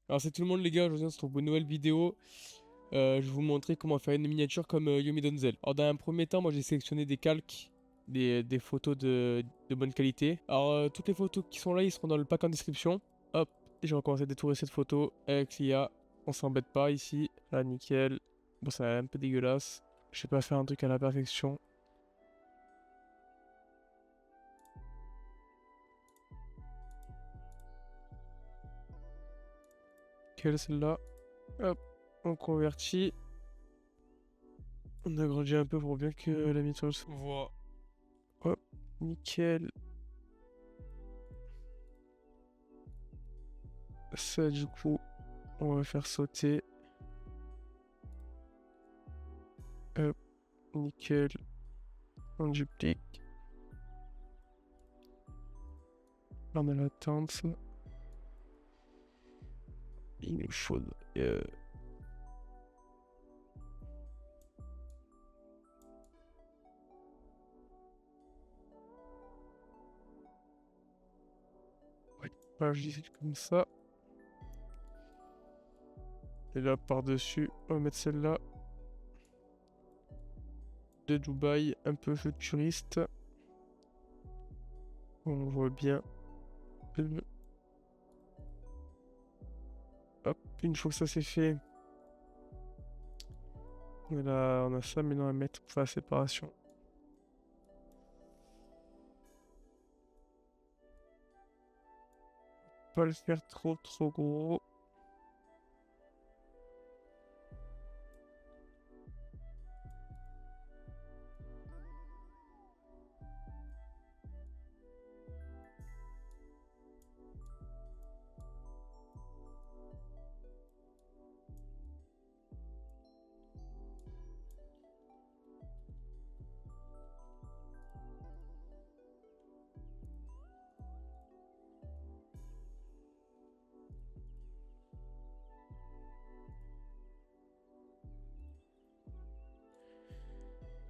Alors c'est tout le monde les gars, aujourd'hui on se retrouve pour une nouvelle vidéo. Je vais vous montrer comment faire une miniature comme Yomi Donzel. Alors dans un premier temps, moi j'ai sélectionné des calques, des photos de bonne qualité. Alors toutes les photos qui sont là, ils seront dans le pack en description. Hop, et je vais recommencer à détourer cette photo avec l'IA. On s'embête pas ici. Là, nickel. Bon, c'est un peu dégueulasse. Je sais pas faire un truc à la perfection. Quelle celle-là? Hop, on convertit. On agrandit un peu pour bien que la miniature se voit. Hop, nickel. Ça, du coup, on va faire sauter. Hop, nickel. On duplique. Là, on a la tente. Il nous faut. Ouais, voilà, je dis comme ça. Et là, par-dessus, on va mettre celle-là. De Dubaï, un peu futuriste. On voit bien. Hop, une fois que ça c'est fait, on a ça maintenant à mettre pour faire la séparation. Pas le faire trop gros.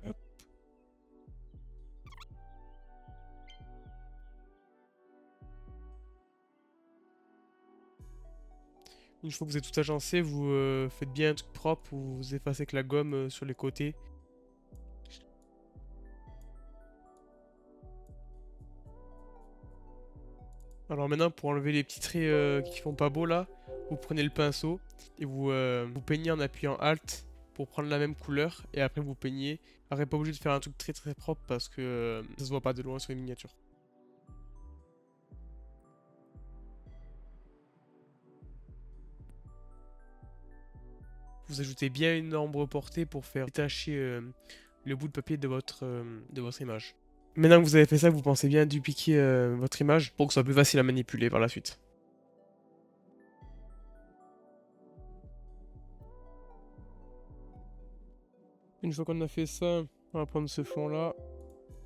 Hop. Une fois que vous êtes tout agencé, vous faites bien un truc propre, vous effacez avec la gomme sur les côtés. Alors maintenant, pour enlever les petits traits qui font pas beau là, vous prenez le pinceau et vous peignez en appuyant Alt pour prendre la même couleur et après vous peignez. Après, pas obligé de faire un truc très propre parce que ça se voit pas de loin sur les miniatures. Vous ajoutez bien une ombre portée pour faire détacher le bout de papier de votre image. Maintenant que vous avez fait ça, vous pensez bien dupliquer votre image pour que ce soit plus facile à manipuler par la suite. Une fois qu'on a fait ça, on va prendre ce fond là,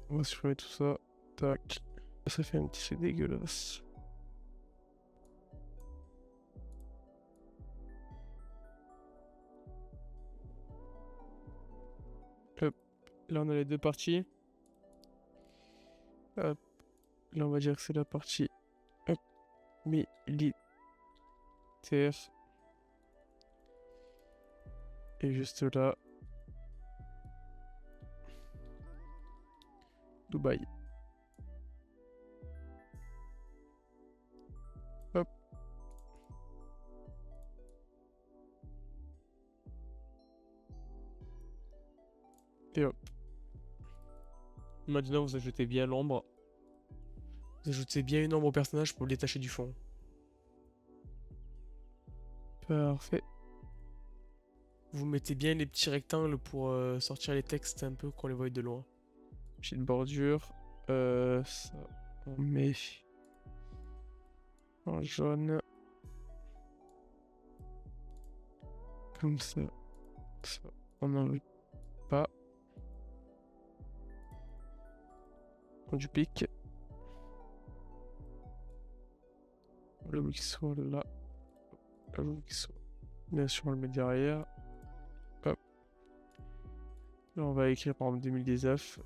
on va supprimer tout ça, tac. Ça fait un petit truc dégueulasse. Hop, là on a les deux parties. Hop, là on va dire que c'est la partie hop, militaire. Et juste là, Dubaï. Hop. Et hop. Maintenant vous ajoutez bien l'ombre. Vous ajoutez bien une ombre au personnage pour le détacher du fond. Parfait. Vous mettez bien les petits rectangles pour sortir les textes un peu qu'on les voit de loin. Petite bordure. Ça, on met en jaune. Comme ça. Ça, on n'enlève pas. On duplique. Le bleu qui soit là. Le bleu qui soit. Bien sûr, on le met derrière. Hop. Là, on va écrire par exemple 2019.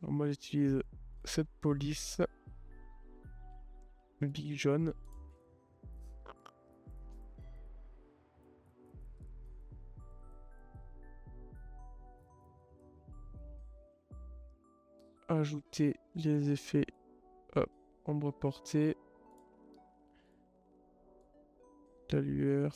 Alors, moi, j'utilise cette police. Big jaune. ajouter les effets. Hop, ombre portée. La lueur.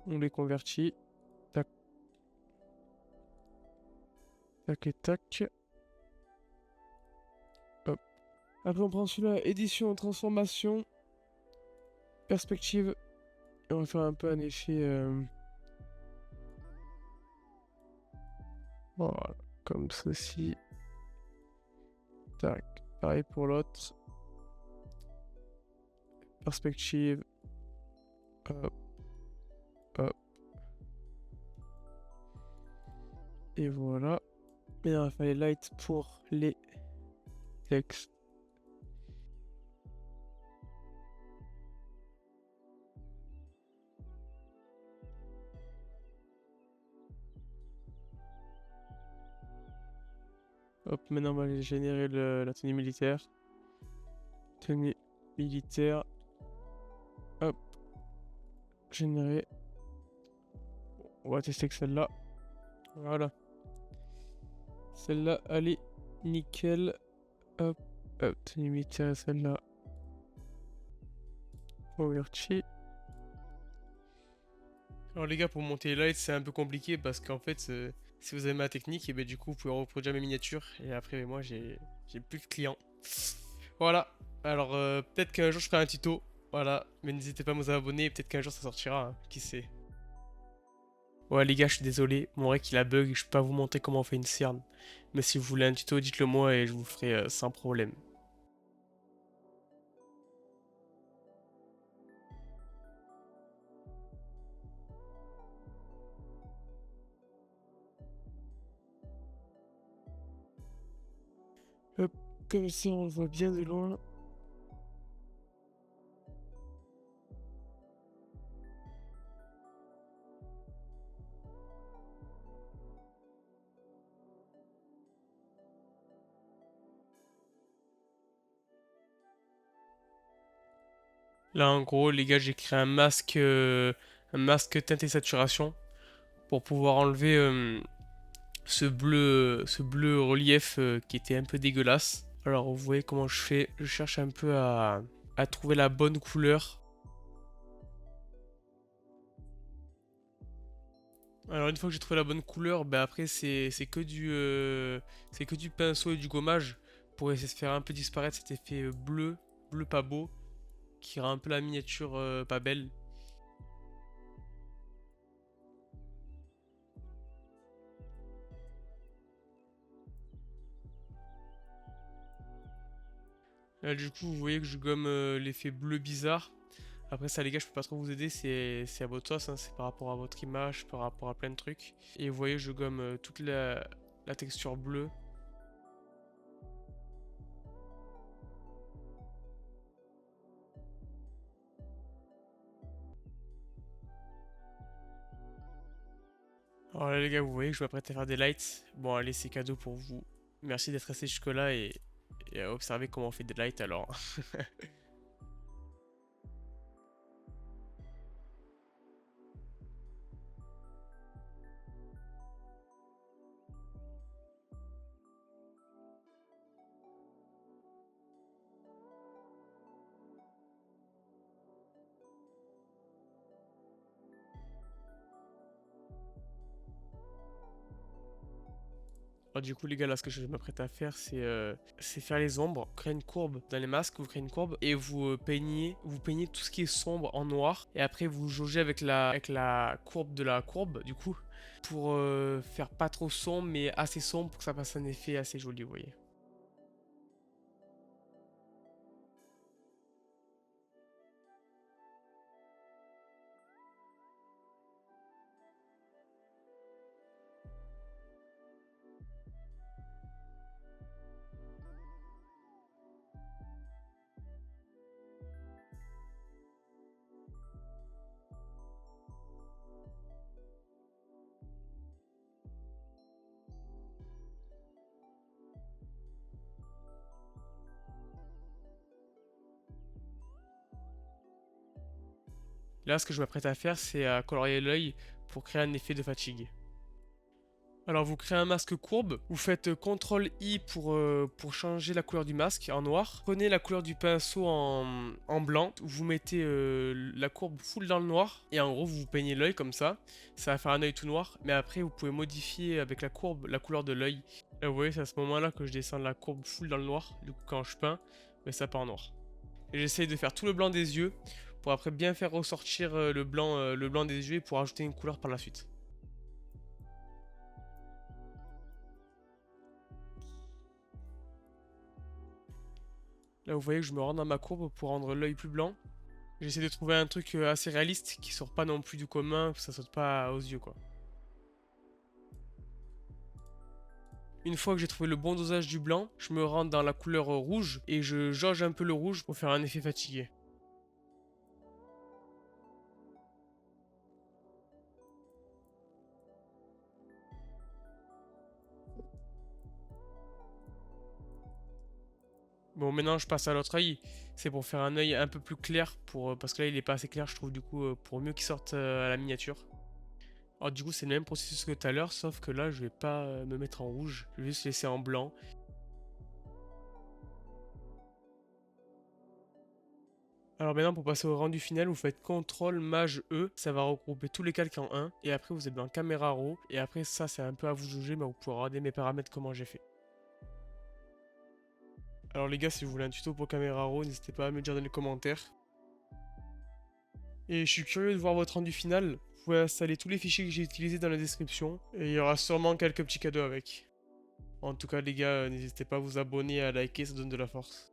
On les convertit. Tac, tac et tac. Hop. Après, on prend celui-là, édition, transformation, perspective. Et on va faire un peu un effet. Voilà, comme ceci. Tac. Pareil pour l'autre. Perspective. Hop, hop. Et voilà. Et on va faire les lights pour les textes. Hop, maintenant on va aller générer la tenue militaire. Tenue militaire. Hop. Générer. On va tester que celle-là. Voilà. Celle-là, elle est nickel. Hop. Hop. Tenue militaire, celle-là. Converti. Alors les gars, pour monter les lights, c'est un peu compliqué parce qu'en fait, si vous avez ma technique, et ben du coup, vous pouvez reproduire mes miniatures. Et après, moi, j'ai plus de clients. Voilà. Alors, peut-être qu'un jour, je ferai un tuto. Voilà. Mais n'hésitez pas à vous abonner. Peut-être qu'un jour, ça sortira. Hein. Qui sait. Ouais, les gars, je suis désolé. Mon rec, il a bug. Je peux pas vous montrer comment on fait une cerne. Mais si vous voulez un tuto, dites-le moi et je vous le ferai sans problème. Hop. Comme ça, on le voit bien de loin. Là, en gros, les gars, j'ai créé un masque teinte et saturation pour pouvoir enlever ce bleu relief qui était un peu dégueulasse. Alors, vous voyez comment je fais. Je cherche un peu à trouver la bonne couleur. Alors, une fois que j'ai trouvé la bonne couleur, ben après, c'est que du pinceau et du gommage pour essayer de faire un peu disparaître cet effet bleu, bleu pas beau, qui rend un peu la miniature pas belle. Là, du coup, vous voyez que je gomme l'effet bleu bizarre. Après ça les gars je peux pas trop vous aider, c'est à votre sauce, hein. C'est par rapport à votre image, par rapport à plein de trucs. Et vous voyez je gomme toute la texture bleue. Alors là les gars vous voyez que je m'apprête à faire des lights. Bon allez c'est cadeau pour vous. Merci d'être resté jusque là et à observer comment on fait des lights alors. Alors du coup les gars là ce que je m'apprête à faire c'est faire les ombres, créer une courbe dans les masques, vous créez une courbe et vous peignez tout ce qui est sombre en noir et après vous jaugez avec la courbe de la courbe du coup pour faire pas trop sombre mais assez sombre pour que ça fasse un effet assez joli vous voyez. Là, ce que je m'apprête à faire, c'est à colorier l'œil pour créer un effet de fatigue. Alors vous créez un masque courbe, vous faites CTRL I pour changer la couleur du masque en noir. Prenez la couleur du pinceau en blanc, vous mettez la courbe full dans le noir et en gros vous peignez l'œil comme ça va faire un œil tout noir. Mais après vous pouvez modifier avec la courbe la couleur de l'œil. Là vous voyez c'est à ce moment là que je descends la courbe full dans le noir, du coup quand je peins, mais ça part en noir. Et j'essaye de faire tout le blanc des yeux pour après bien faire ressortir le blanc des yeux et pour ajouter une couleur par la suite. Là, vous voyez que je me rends dans ma courbe pour rendre l'œil plus blanc. J'essaie de trouver un truc assez réaliste qui sort pas non plus du commun, que ça saute pas aux yeux quoi. Une fois que j'ai trouvé le bon dosage du blanc, je me rends dans la couleur rouge et je jauge un peu le rouge pour faire un effet fatigué. Bon, maintenant je passe à l'autre œil. C'est pour faire un œil un peu plus clair parce que là il est pas assez clair, je trouve du coup pour mieux qu'il sorte à la miniature. Alors du coup c'est le même processus que tout à l'heure, sauf que là je vais pas me mettre en rouge, je vais juste laisser en blanc. Alors maintenant pour passer au rendu final, vous faites CTRL Maj E, ça va regrouper tous les calques en un, et après vous êtes dans Caméra Raw, et après ça c'est un peu à vous juger, mais vous pourrez regarder mes paramètres comment j'ai fait. Alors les gars, si vous voulez un tuto pour Caméra Raw, n'hésitez pas à me le dire dans les commentaires. Et je suis curieux de voir votre rendu final, vous pouvez installer tous les fichiers que j'ai utilisés dans la description, et il y aura sûrement quelques petits cadeaux avec. En tout cas les gars, n'hésitez pas à vous abonner et à liker, ça donne de la force.